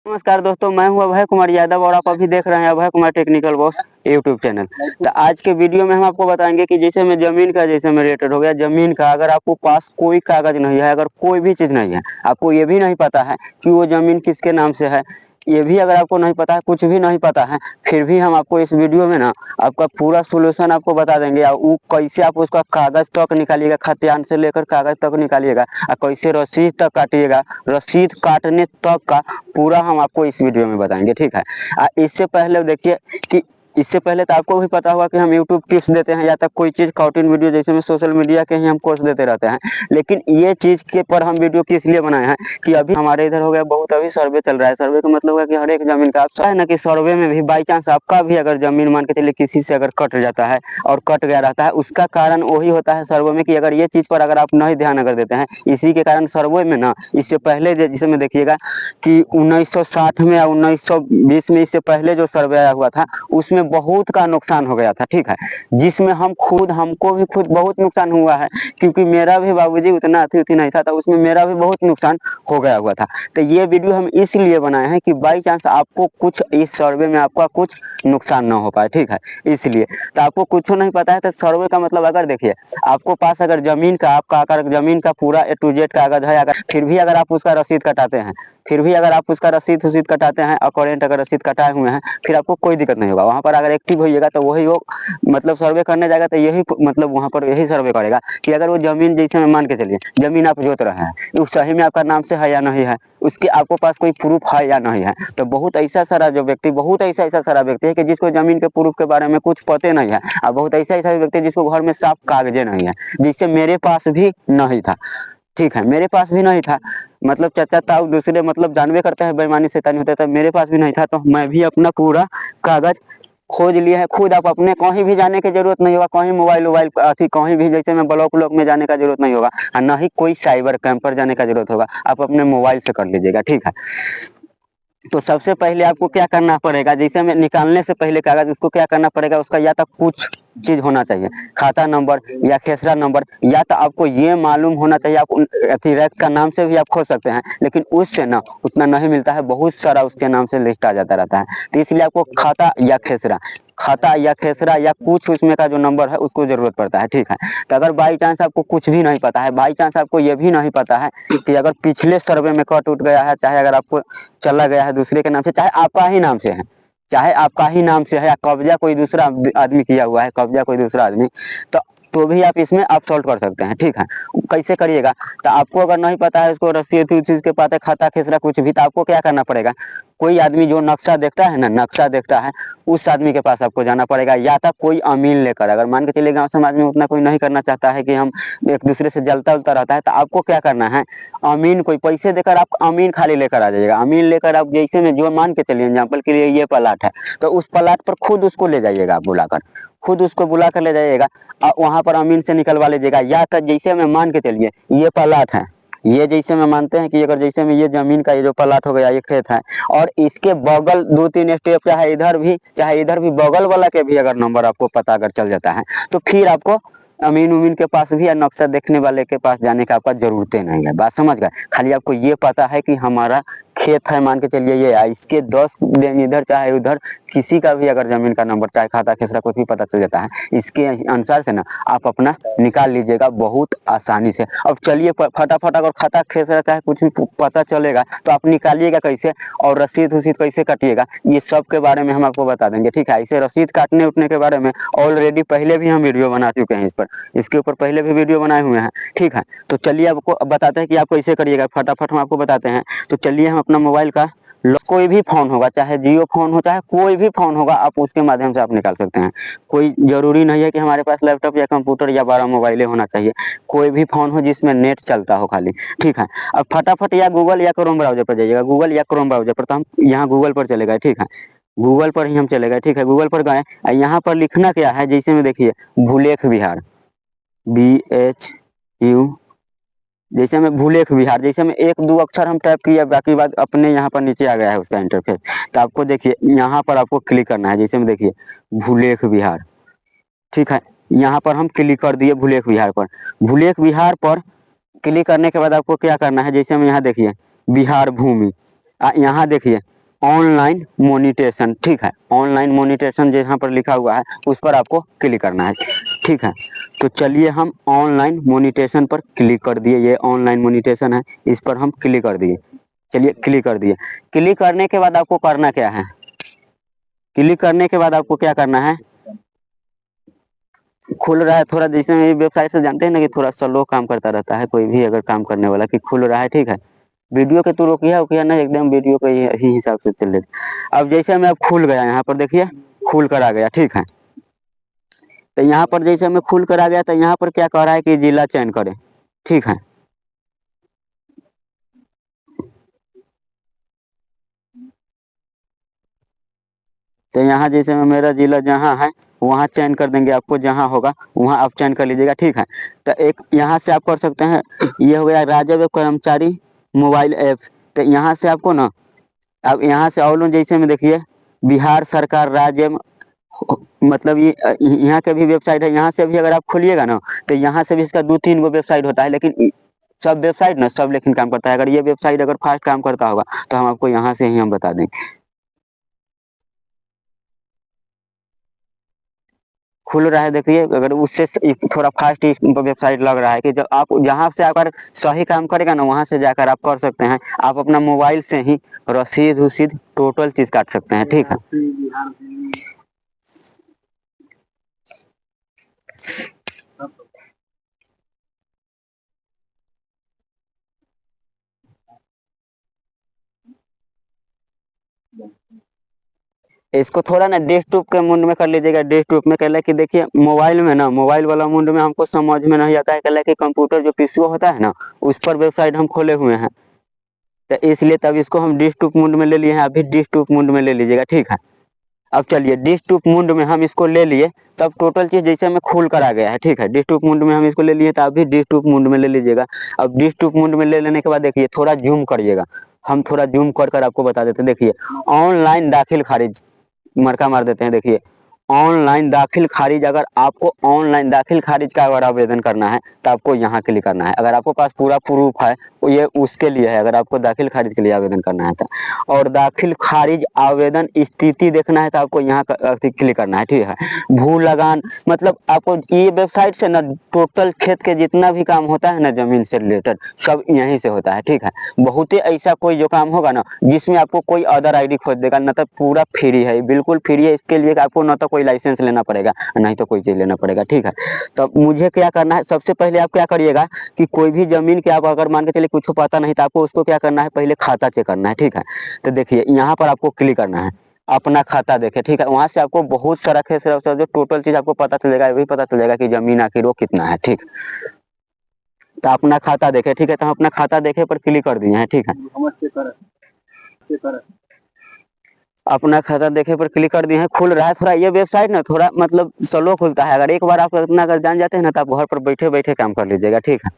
नमस्कार दोस्तों, मैं हूं अभय कुमार यादव और आप अभी देख रहे हैं Abhay Kumar technical boss YouTube channel. तो आज के वीडियो में हम आपको बताएंगे कि जैसे में जमीन का जैसे में रिलेटेड हो गया। जमीन का अगर आपको पास कोई कागज नहीं है, अगर कोई भी चीज़ नहीं है, आपको ये भी नहीं पता है कि वो जमीन किसके नाम से है, ये भी अगर आपको नहीं पता है, कुछ भी नहीं पता है, फिर भी हम आपको इस वीडियो में ना आपका पूरा सोल्यूशन आपको बता देंगे। वो कैसे आप उसका कागज तक निकालिएगा, खतियान से लेकर कागज तक निकालिएगा, और कैसे रसीद तक काटिएगा, रसीद काटने तक का पूरा हम आपको इस वीडियो में बताएंगे। ठीक है। इससे पहले देखिए कि इससे पहले तो आपको भी पता होगा कि हम YouTube टिप्स देते हैं या तक कोई चीज़ काउंटिंग वीडियो जैसे में सोशल मीडिया के ही हम कोर्स देते रहते हैं। लेकिन ये चीज़ के पर हम वीडियो किस लिए बनाए हैं कि अभी हमारे इधर हो गया बहुत, अभी सर्वे चल रहा है। सर्वे का मतलब है कि हर एक जमीन का आप है ना कि सर्वे में भी बाई चांस आपका भी अगर जमीन मान के चलिए किसी से अगर कट जाता है और कट गया रहता है, उसका कारण वही होता है सर्वे में कि अगर ये चीज़ पर अगर आप नहीं ध्यान अगर देते हैं, इसी के कारण सर्वे में ना इससे पहले जैसे में देखिएगा कि 1960 में या 1920 में इससे पहले जो सर्वे आया हुआ था उसमें बहुत का नुकसान हो गया था। ठीक है, जिसमें हमको भी खुद बहुत नुकसान हुआ है, क्योंकि मेरा भी बाबूजी उतना अति नहीं था, तो उसमें मेरा भी बहुत नुकसान हो गया हुआ था। तो ये वीडियो हम इसलिए बनाए हैं कि बाई चांस आपको कुछ इस सर्वे में आपका कुछ नुकसान ना हो पाए। ठीक है, इसलिए तो आपको कुछ नहीं पता है तो सर्वे का मतलब अगर देखिए आपको पास अगर जमीन का आपका अगर जमीन का पूरा A to Z कागज है, अगर फिर भी अगर आप उसका रसीद कटाते हैं, फिर भी अगर आप उसका रसीद कटाते हैं, अकॉर्डेंट अगर रसीद कटाए हुए हैं, फिर आपको कोई दिक्कत नहीं होगा। वहाँ पर अगर एक्टिव होइएगा तो वही वो मतलब सर्वे करने जाएगा तो यही मतलब वहाँ पर यही सर्वे करेगा कि अगर वो जमीन जैसे में मान के चलिए जमीन आप जोत रहे हैं, उस सही में आपका नाम से है या नहीं है, उसके आपको पास कोई प्रूफ है या नहीं है। तो बहुत ऐसा सारा जो व्यक्ति बहुत ऐसा सारा व्यक्ति है कि जिसको जमीन के प्रूफ के बारे में कुछ पते नहीं है, और बहुत ऐसा व्यक्ति जिसको घर में साफ कागजे नहीं है, जिससे मेरे पास भी नहीं था। ठीक है, मेरे पास भी नहीं था, मतलब चाचा ताऊ दूसरे मतलब जानवे करते हैं बेईमानी शैतानी होता है, तो मेरे पास भी नहीं था। तो मैं भी अपना पूरा कागज खोज लिया है खुद। आप अपने कहीं भी जाने की जरूरत नहीं होगा, कहीं मोबाइल अथी कहीं भी जैसे में ब्लॉक में जाने का जरूरत नहीं होगा, और न ही कोई साइबर कैंप पर जाने का जरूरत होगा, आप अपने मोबाइल से कर लीजिएगा। ठीक है, तो सबसे पहले आपको क्या करना पड़ेगा, जैसे में निकालने से पहले कागज उसको क्या करना पड़ेगा, उसका या तो कुछ चीज होना चाहिए, खाता नंबर या खेसरा नंबर, या तो आपको ये मालूम होना चाहिए। आप अथी रैक का नाम से भी आप खोज सकते हैं, लेकिन उससे ना उतना नहीं मिलता है, बहुत सारा उसके नाम से लिस्ट आ जाता रहता है। तो इसलिए आपको खाता या खेसरा या कुछ उसमें का जो नंबर है उसको जरूरत पड़ता है। ठीक है, तो अगर बाई चांस आपको कुछ भी नहीं पता है, बाई चांस आपको ये भी नहीं पता है कि अगर पिछले सर्वे में कट उठ गया है, चाहे अगर आपको चला गया है दूसरे के नाम से, चाहे आपका ही नाम से है, चाहे आपका ही नाम से है, या कब्जा कोई दूसरा आदमी किया हुआ है, कब्जा कोई दूसरा आदमी, तो भी आप इसमें आप सॉल्व कर सकते हैं। ठीक है, कैसे करिएगा, तो आपको अगर नहीं पता है इसको रसीद चीज के पाते खाता खेसरा कुछ भी, तो आपको क्या करना पड़ेगा, कोई आदमी जो नक्शा देखता है ना, नक्शा देखता है, उस आदमी के पास आपको जाना पड़ेगा, या तो कोई अमीन लेकर। अगर मान के चलिए गांव समाज में उतना कोई नहीं करना चाहता है कि हम एक दूसरे से जलता उलता रहता है, तो आपको क्या करना है, अमीन कोई पैसे देकर आप अमीन खाली लेकर आ जाइएगा। अमीन लेकर आप जैसे में जो मान के चलिए एग्जाम्पल के लिए ये प्लाट है, तो उस प्लाट पर खुद उसको ले जाइएगा, आप बुलाकर खुद उसको बुला कर ले जाइएगा, वहां पर अमीन से निकलवा लीजिएगा। या तो जैसे में मान के चलिए ये प्लाट है, ये जैसे में मानते हैं कि अगर जैसे में ये जमीन का ये जो प्लाट हो गया, ये खेत है, और इसके बगल 2-3 स्टेप चाहे इधर भी बगल वाला के भी अगर नंबर आपको पता अगर चल जाता है, तो फिर आपको अमीन उमीन के पास भी या नक्शा देखने वाले के पास जाने का आपका जरूरत नहीं है। बात समझ गए, खाली आपको ये पता है कि हमारा खेत है, मान के चलिए ये है, इसके 10 दिन इधर चाहे उधर किसी का भी अगर जमीन का नंबर चाहे खाता खेसरा कुछ भी पता चल जाता है, इसके अनुसार से ना आप अपना निकाल लीजिएगा बहुत आसानी से। अब चलिए फटाफट अगर खाता खेसरा चाहे कुछ भी पता चलेगा तो आप निकालिएगा कैसे, और रसीद कैसे काटिएगा, ये सब के बारे में हम आपको बता देंगे। ठीक है, इसे रसीद काटने उठने के बारे में ऑलरेडी पहले भी हम वीडियो बना चुके हैं, इस पर इसके ऊपर पहले भी वीडियो बनाए हुए हैं। ठीक है, तो चलिए आपको बताते हैं कि आप कैसे करिएगा, फटाफट हम आपको बताते हैं। तो चलिए हम अपना मोबाइल का कोई भी फोन होगा, चाहे जियो फोन हो चाहे कोई भी फोन होगा, आप उसके माध्यम से आप निकाल सकते हैं। कोई जरूरी नहीं है कि हमारे पास लैपटॉप या कंप्यूटर या 12 मोबाइलें होना चाहिए, कोई भी फोन हो जिसमें नेट चलता हो खाली। ठीक है, अब फटाफट या गूगल या क्रोम ब्राउजर पर जाइएगा, गूगल या क्रोम ब्राउजर पर, तो हम यहाँ गूगल पर चले गए। ठीक है, गूगल पर ही हम चले गए। ठीक है, गूगल पर गए, यहाँ पर लिखना क्या है, जैसे में देखिए भूलेख विहार, BHU, जैसे में भूलेख विहार, जैसे में 1-2 अक्षर हम टाइप किया, बाकी बात अपने यहाँ पर नीचे आ गया है उसका इंटरफेस। तो आपको देखिए यहाँ पर आपको क्लिक करना है, जैसे में देखिए भूलेख विहार। ठीक है, यहाँ पर हम क्लिक कर दिए भूलेख विहार पर। भूलेख विहार पर क्लिक करने के बाद आपको क्या करना है, जैसे में यहाँ देखिए बिहार भूमि, यहाँ देखिए ऑनलाइन मोनिटेशन, ठीक है। ऑनलाइन मोनिटेशन जो यहाँ पर लिखा हुआ है उस पर आपको क्लिक करना है, ठीक है। तो चलिए हम ऑनलाइन मोनिटेशन पर क्लिक कर दिए, ये ऑनलाइन मोनिटेशन है, इस पर हम क्लिक कर दिए। चलिए क्लिक कर दिए। क्लिक करने के बाद आपको करना क्या है, क्लिक करने के बाद आपको क्या करना है, खुल रहा है थोड़ा, जैसे वेबसाइट से जानते हैं ना कि थोड़ा स्लो काम करता रहता है कोई भी अगर काम करने वाला, कि खुल रहा है, ठीक है। वीडियो के तो रोकिया उकिया ना, एकदम वीडियो के ही हिसाब से चल रहे। अब जैसे मैं अब खुल गया, यहाँ पर देखिए खुल कर आ गया, ठीक है। तो यहाँ पर जैसे मैं खुल कर आ गया, तो यहाँ पर क्या कह रहा है कि जिला चयन करें, ठीक है। तो यहाँ जैसे में मेरा जिला जहाँ है वहाँ चयन कर देंगे, आपको जहाँ होगा वहाँ आप चयन कर लीजिएगा, ठीक है। तो एक यहाँ से आप कर सकते हैं, ये हो गया राजस्व कर्मचारी मोबाइल ऐप। तो यहाँ से आपको ना, अब यहाँ से और जैसे में देखिए बिहार सरकार राज्य, मतलब ये यहाँ के भी वेबसाइट है, यहाँ से भी अगर आप खोलिएगा ना तो यहाँ से भी इसका 2-3 गो वेबसाइट होता है, लेकिन सब वेबसाइट ना सब लेकिन काम करता है। अगर ये वेबसाइट अगर फास्ट काम करता होगा तो हम आपको यहाँ से ही हम बता दें। खुल रहा है देखिए, अगर उससे थोड़ा फास्ट वेबसाइट लग रहा है कि जब आप जहाँ से अगर सही काम करेगा ना वहाँ से जाकर आप कर सकते हैं, आप अपना मोबाइल से ही रसीद उसीद टोटल चीज काट सकते हैं, ठीक है। इसको थोड़ा ना डेस्कटॉप के मुंड में कर लीजिएगा। डेस्कटॉप में कहला कि देखिए मोबाइल में ना, मोबाइल वाला मुंड में हमको समझ में नहीं आता है, कहला कि कंप्यूटर जो पीसीओ होता है ना उस पर वेबसाइट हम खोले हुए हैं, तो इसलिए तब इसको हम डेस्कटॉप मुंड में ले लिए हैं। अभी डेस्कटॉप मुंड में ले लीजिएगा, ठीक है। अब चलिए डेस्कटॉप मुंड में हम इसको ले लिए, तब टोटल चीज जैसे में खुल कर आ गया है, ठीक है। डेस्कटॉप मुंड में हम इसको ले लिए, तो अभी डेस्कटॉप मुंड में ले लीजिएगा। अब डेस्कटॉप मुंड में ले लेने के बाद देखिए थोड़ा जूम करिएगा, हम थोड़ा जूम कर आपको बता देते हैं। देखिए ऑनलाइन दाखिल खारिज, मरका मार देते हैं, देखिए ऑनलाइन दाखिल खारिज। अगर आपको ऑनलाइन दाखिल खारिज का अगर आवेदन करना है तो आपको यहाँ क्लिक करना है। अगर आपको पास पूरा प्रूफ है तो ये उसके लिए है, अगर आपको दाखिल खारिज के लिए आवेदन करना है तो। और दाखिल खारिज आवेदन स्थिति देखना है तो आपको यहाँ क्लिक करना है, ठीक है। भू लगान, मतलब आपको ये वेबसाइट से ना टोटल खेत के जितना भी काम होता है ना जमीन से रिलेटेड सब यहीं से होता है, ठीक है। बहुत ही ऐसा कोई जो काम होगा ना जिसमें आपको कोई अदर आईडी खोज देगा ना, तो पूरा फ्री है, बिल्कुल फ्री है। इसके लिए आपको ना तो कोई लाइसेंस लेना पड़ेगा नहीं तो कोई चीज लेना पड़ेगा, ठीक है। तो मुझे क्या करना है, सबसे पहले आप क्या करिएगा कि कोई भी जमीन के आप अगर मान के चलिए कुछ पता नहीं तो आपको उसको क्या करना है, पहले खाता चेक करना है, ठीक है। तो देखिए यहाँ पर आपको क्लिक करना है, अपना खाता देखे, ठीक है। वहां से आपको बहुत सारा खेत जो टोटल चीज आपको पता चलेगा, वही पता चलेगा कि जमीन आखिर वो कितना है, ठीक। तो अपना खाता देखे, ठीक है। तो हम अपना खाता देखे पर क्लिक कर दिए हैं, ठीक है। अपना खाता देखे पर क्लिक कर दिए हैं, खुल रहा है। थोड़ा ये वेबसाइट ना थोड़ा मतलब स्लो खुलता है, अगर एक बार आप इतना अगर जान जाते हैं ना तो आप घर पर बैठे बैठे काम कर लीजिएगा, ठीक है।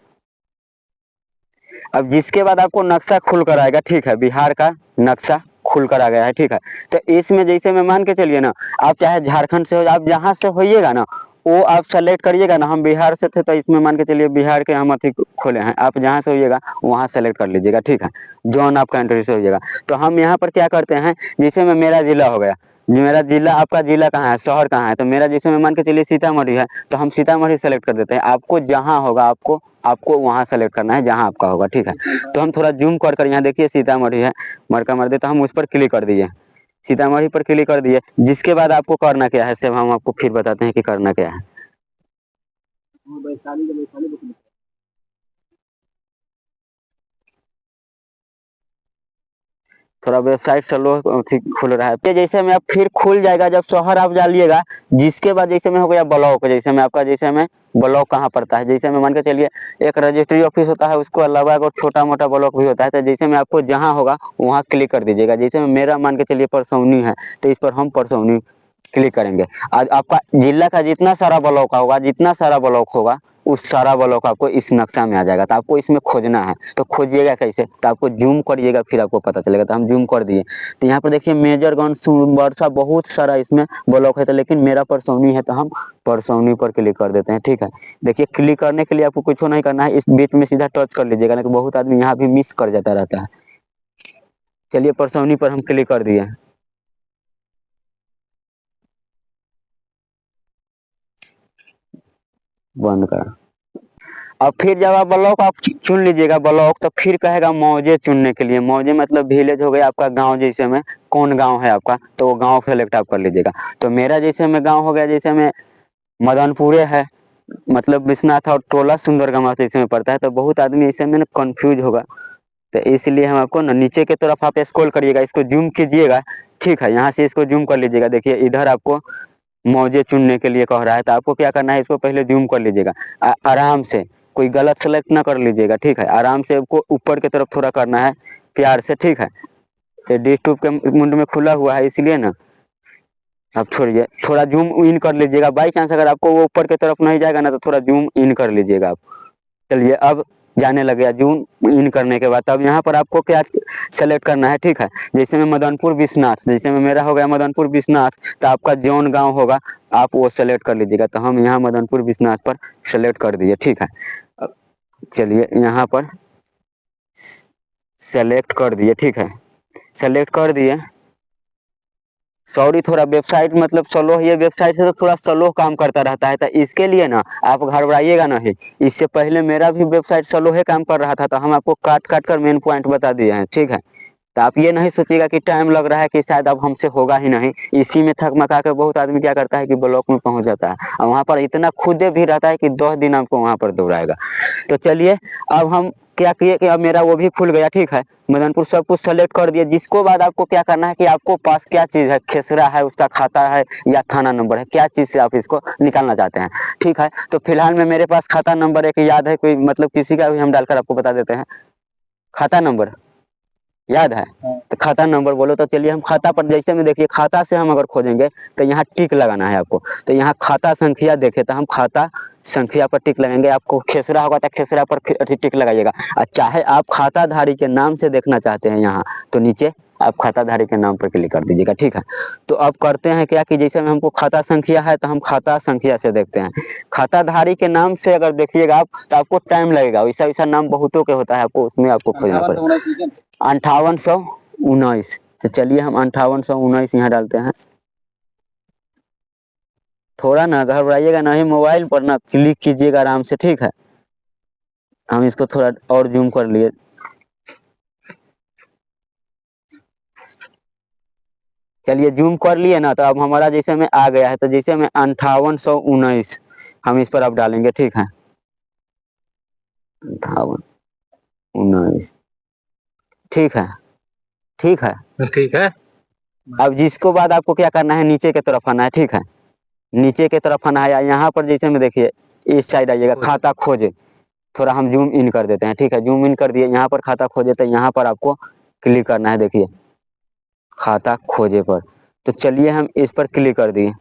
अब जिसके बाद आपको नक्शा खुल कर आएगा, ठीक है, बिहार का नक्शा खुल कर आ गया है, ठीक है। तो इसमें जैसे मैं मान के चलिए ना, आप चाहे झारखंड से हो, आप जहाँ से होइएगा ना वो आप सेलेक्ट करिएगा ना। हम बिहार से थे तो इसमें मान के चलिए बिहार के हम अथी खोले हैं, आप जहाँ से होइएगा वहाँ सेलेक्ट कर लीजिएगा, ठीक है। जोन आप कंट्री से होइएगा। तो हम यहाँ पर क्या करते हैं, जैसे में मेरा जिला हो गया, मेरा जिला, आपका जिला कहाँ है, शहर कहाँ है, तो मेरा जैसे में मान के चलिए सीतामढ़ी है, तो हम सीतामढ़ी सेलेक्ट कर देते हैं। आपको जहाँ होगा आपको आपको वहाँ सेलेक्ट करना है जहाँ आपका होगा, ठीक है। तो हम थोड़ा जूम कर यहाँ देखिए सीतामढ़ी है, मरका मार दे, तो हम उस पर क्लिक कर दिए, सीतामढ़ी पर क्लिक कर दिए। जिसके बाद आपको करना क्या है सब हम आपको फिर बताते हैं कि करना क्या है। थोड़ा वेबसाइट स्लो ठीक खुल रहा है, तो जैसे में आप फिर खुल जाएगा जब शहर आप डालिएगा। जिसके बाद जैसे में हो गया ब्लॉक, जैसे में आपका जैसे में ब्लॉक कहाँ पड़ता है, जैसे में मान के चलिए एक रजिस्ट्री ऑफिस होता है, उसको अलावा एक छोटा मोटा ब्लॉक भी होता है। तो जैसे में आपको जहाँ होगा वहाँ क्लिक कर दीजिएगा। जैसे में मेरा मान के चलिए परसौनी है, तो इस पर हम परसौनी क्लिक करेंगे। आज आपका जिला का जितना सारा ब्लॉक होगा, जितना सारा ब्लॉक होगा उस सारा ब्लॉक आपको इस नक्शा में आ जाएगा। तो आपको इसमें खोजना है, तो खोजिएगा कैसे, तो आपको जूम करिएगा फिर आपको पता चलेगा। तो हम जूम कर दिए, तो यहाँ पर देखिए मेजरगंज वर्षा बहुत सारा इसमें ब्लॉक है, तो लेकिन मेरा परसौनी है तो हम परसौनी पर क्लिक कर देते हैं, ठीक है। देखिए क्लिक करने के लिए आपको कुछ नहीं करना है, इस बीच में सीधा टच कर लीजिएगा, नहीं तो बहुत आदमी यहाँ भी मिस कर जाता रहता है। चलिए परसौनी पर हम क्लिक कर दिए। बंद कर। अब फिर जब आप ब्लॉक आप चुन लीजिएगा ब्लॉक, तो फिर कहेगा मौजे चुनने के लिए। मौजे मतलब विलेज हो गया आपका, गांव जैसे में कौन गांव है आपका, तो वो गांव सेलेक्ट आप कर लीजिएगा। तो मेरा जैसे में गांव हो गया, जैसे में मदनपुरे है, मतलब विश्वनाथ और टोला सुंदरगमा से इसमें पड़ता है। तो बहुत आदमी इससे में कंफ्यूज होगा, तो इसलिए हम आपको ना नीचे की तरफ आप स्क्रॉल करिएगा, इसको जूम कीजिएगा। ठीक है, यहाँ से इसको जूम कर लीजिएगा। देखिए इधर आपको मौजे चुनने के लिए कह रहा है, तो आपको क्या करना है, इसको पहले जूम कर लीजिएगा आराम से, कोई गलत सेलेक्ट ना कर लीजिएगा। ठीक है, आराम से आपको ऊपर की तरफ थोड़ा करना है, प्यार से। ठीक है, तो डिस्टूब के मुंड में खुला हुआ है इसलिए ना, अब छोड़िए, थोड़ा जूम इन कर लीजिएगा। बाई चांस अगर आपको वो ऊपर की तरफ नहीं जाएगा ना, तो थोड़ा जूम इन कर लीजिएगा आप। चलिए अब जाने लगे। जूम इन करने के बाद अब यहाँ पर आपको क्या सेलेक्ट करना है। ठीक है, जैसे में मदनपुर विश्वनाथ, जैसे में मेरा हो गया मदनपुर विश्वनाथ, तो आपका जौन गांव होगा आप वो सेलेक्ट कर लीजिएगा। तो हम यहाँ मदनपुर विश्वनाथ पर सेलेक्ट कर दिए। ठीक है, अब चलिए यहाँ पर सेलेक्ट कर दिए। ठीक है, सेलेक्ट कर दिए। सॉरी, थोड़ा वेबसाइट मतलब स्लो, ये वेबसाइट से तो थोड़ा स्लो काम करता रहता है, तो इसके लिए ना आप घबराइएगा नहीं। इससे पहले मेरा भी वेबसाइट स्लो ही काम कर रहा था, तो हम आपको काट काट कर मेन पॉइंट बता दिए हैं। ठीक है, तो आप ये नहीं सोचिएगा कि टाइम लग रहा है कि शायद अब हमसे होगा ही नहीं। इसी में थक मका के बहुत आदमी क्या करता है कि ब्लॉक में पहुंच जाता है, और वहां पर इतना खुदे भी रहता है कि 10 दिन आपको वहां पर दौड़ाएगा। तो चलिए अब हम क्या किए कि अब मेरा वो भी खुल गया। ठीक है, मदनपुर सब कुछ सेलेक्ट कर दिया, जिसको बाद आपको क्या करना है कि आपको पास क्या चीज है, खेसरा है, उसका खाता है या थाना नंबर है, क्या चीज से आप इसको निकालना चाहते हैं। ठीक है, तो फिलहाल में मेरे पास खाता नंबर एक याद है, कोई मतलब किसी का भी हम डालकर आपको बता देते हैं। खाता नंबर याद है, तो खाता नंबर बोलो। तो चलिए हम खाता पर, जैसे में देखिए खाता से हम अगर खोजेंगे तो यहाँ टिक लगाना है आपको। तो यहाँ खाता संख्या देखे, तो हम खाता संख्या पर टिक लगाएंगे। आपको खेसरा होगा तो खेसरा पर टिक लगाइएगा। और चाहे आप खाताधारी के नाम से देखना चाहते हैं यहाँ, तो नीचे आप खाताधारी के नाम पर क्लिक कर दीजिएगा। ठीक है, तो अब करते हैं क्या कि जैसे में हमको खाता संख्या है, तो हम खाता संख्या से देखते हैं। खाताधारी के नाम से अगर देखिएगा आप, तो आपको टाइम लगेगा। वैसा वैसा नाम बहुतों के होता है, आपको उसमें आपको खोजना पड़ेगा। 5819। तो चलिए हम 5819 यहाँ डालते हैं। थोड़ा ना घबराइएगा नहीं, मोबाइल पर ना क्लिक कीजिएगा आराम से। ठीक है, हम इसको थोड़ा और जूम कर लिए। चलिए जूम कर लिए ना, तो अब हमारा जैसे में आ गया है। तो जैसे में 5819 हम इस पर अब डालेंगे। ठीक है, 5819। ठीक है, ठीक है, ठीक है। अब जिसको बाद आपको क्या करना है, नीचे की तरफ आना है। ठीक है, नीचे की तरफ आना है, यहाँ पर जैसे में देखिए इस साइड आइएगा, खाता खोजे। थोड़ा हम जूम इन कर देते हैं। ठीक है, जूम इन कर दिए, यहाँ पर खाता खोजे, तो यहाँ पर आपको क्लिक करना है। देखिए खाता खोजे पर, तो चलिए हम इस पर क्लिक कर दिए।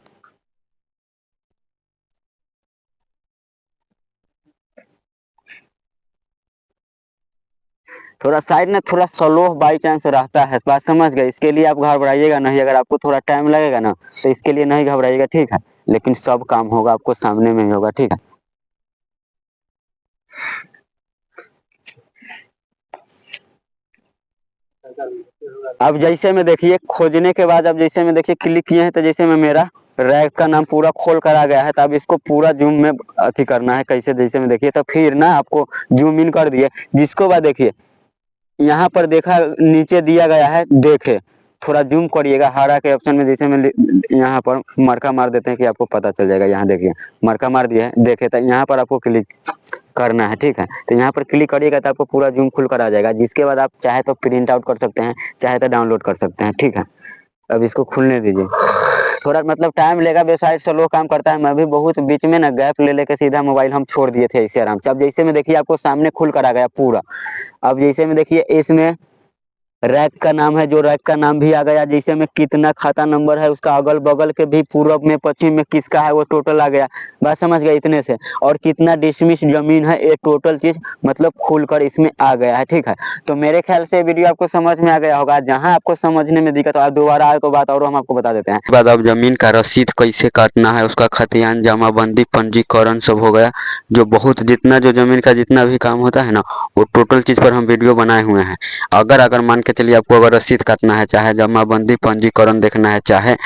थोड़ा साइड में थोड़ा स्लो बाई चांस रहता है, बात समझ गए। इसके लिए आप घबराइएगा नहीं, अगर आपको थोड़ा टाइम लगेगा ना, तो इसके लिए नहीं घबराइएगा। ठीक है, लेकिन सब काम होगा आपको सामने में ही होगा। ठीक है, अब जैसे में देखिए खोजने के बाद, अब जैसे में देखिए क्लिक किए हैं, तो जैसे में मेरा रैक का नाम पूरा खोल कर आ गया है। तो अब इसको पूरा जूम में अति करना है, कैसे जैसे में देखिए, तो फिर ना आपको जूम इन कर दिए। जिसको बाद देखिए यहाँ पर देखा नीचे दिया गया है, देखे, थोड़ा जूम करिएगा हरा के ऑप्शन में, जैसे में यहाँ पर मरका मार देते हैं कि आपको पता चल जाएगा। यहाँ देखिए मरका मार दिया है, देखे, तो यहाँ पर आपको क्लिक करना है। ठीक है, तो यहाँ पर क्लिक करिएगा तो आपको पूरा जूम खुल कर आ जाएगा। जिसके बाद आप चाहे तो प्रिंट आउट कर सकते हैं, चाहे तो डाउनलोड कर सकते हैं। ठीक है, अब इसको खुलने दीजिए। थोड़ा मतलब टाइम लेगा, वेबसाइट स्लो काम करता है। मैं भी बहुत बीच में ना गैप ले लेके सीधा मोबाइल हम छोड़ दिए थे ऐसे आराम से। अब जैसे में देखिए आपको सामने खुल कर आ गया पूरा। अब जैसे में देखिए इसमें रैक का नाम है, जो रैक का नाम भी आ गया। जैसे में कितना खाता नंबर है, उसका अगल बगल के भी पूरब में पश्चिम में किसका है, वो टोटल आ गया। बात समझ गए इतने से। और कितना डिसमिस जमीन है, ये टोटल चीज मतलब खुलकर इसमें आ गया है। ठीक है, तो मेरे ख्याल से वीडियो आपको समझ में आ गया होगा। जहां आपको समझने में दिक्कत हो, दोबारा आए तो बात और हम आपको बता देते हैं। बाद अब जमीन का रसीद कैसे काटना है, उसका खतियान जमाबंदी पंजीकरण सब हो गया। जो बहुत जितना जो जमीन का जितना भी काम होता है ना, वो टोटल चीज पर हम वीडियो बनाए हुए हैं। अगर मान के के चलिए आपको अगर रसीद काटना है, चाहे जमाबंदी पंजीकरण देखना है, चाहे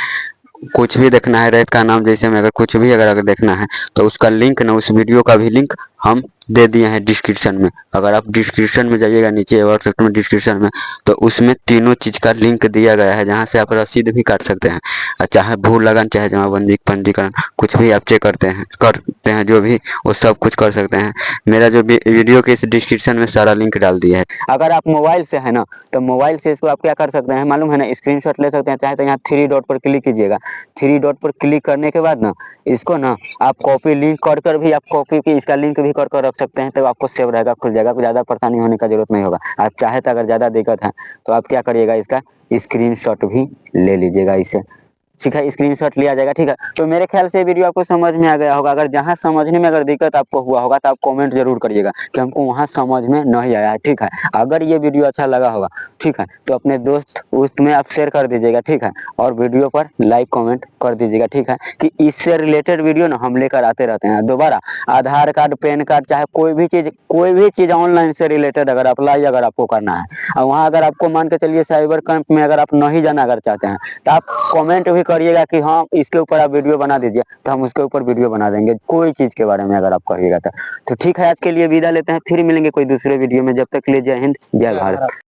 कुछ भी देखना है, रेत का नाम जैसे में अगर कुछ भी अगर देखना है तो उसका लिंक ना, उस वीडियो का भी लिंक हम दे दिए हैं डिस्क्रिप्शन में। अगर आप डिस्क्रिप्शन में जाइएगा नीचे व्हाट्सएप में डिस्क्रिप्शन में, तो उसमें तीनों चीज़ का लिंक दिया गया है, जहाँ से आप रसीद भी काट सकते हैं। चाहे भू लगन, चाहे जमाबंदी पंजीकरण, कुछ भी आप चेक करते हैं जो भी, वो सब कुछ कर सकते हैं। मेरा जो वीडियो के इस डिस्क्रिप्शन में सारा लिंक डाल दिया है। अगर आप मोबाइल से है ना, तो मोबाइल से इसको आप क्या कर सकते हैं मालूम है ना, स्क्रीनशॉट ले सकते हैं। चाहे तो यहाँ 3 डॉट पर क्लिक कीजिएगा, 3 डॉट पर क्लिक करने के बाद ना इसको ना आप कॉपी लिंक कर भी आप कॉपी की इसका लिंक भी कर रख सकते हैं, तो आपको सेव रहेगा, खुल जाएगा, ज़्यादा परेशानी होने का जरूरत नहीं होगा। आप चाहे तो अगर ज़्यादा दिक्कत है तो आप क्या करिएगा, इसका स्क्रीनशॉट भी ले लीजिएगा इससे, ठीक है, स्क्रीनशॉट लिया जाएगा, ठीक है। तो मेरे ख्याल से वीडियो आपको समझ में आ गया होगा। अगर जहां समझने में अगर दिक्कत आपको हुआ होगा तो आप कमेंट जरूर करिएगा कि हमको वहां समझ में नहीं आया है, ठीक है। अगर ये वीडियो अच्छा लगा होगा, ठीक है, तो अपने दोस्त उसमें आप शेयर कर दीजिएगा, ठीक है, और वीडियो पर लाइक कमेंट कर दीजिएगा, ठीक है, कि इससे रिलेटेड वीडियो ना हम लेकर आते रहते हैं दोबारा। आधार कार्ड, पैन कार्ड, चाहे कोई भी चीज़ ऑनलाइन से रिलेटेड अगर अप्लाई अगर आपको करना है, और वहाँ अगर आपको मान के चलिए साइबर कैंप में अगर आप नहीं जाना अगर चाहते हैं, तो आप कमेंट भी करिएगा कि हाँ इसके ऊपर आप वीडियो बना दीजिए, तो हम उसके ऊपर वीडियो बना देंगे, कोई चीज़ के बारे में अगर आप करिएगा तो ठीक है। आज के लिए विदा लेते हैं, फिर मिलेंगे कोई दूसरे वीडियो में। जब तक के लिए जय हिंद, जय भारत।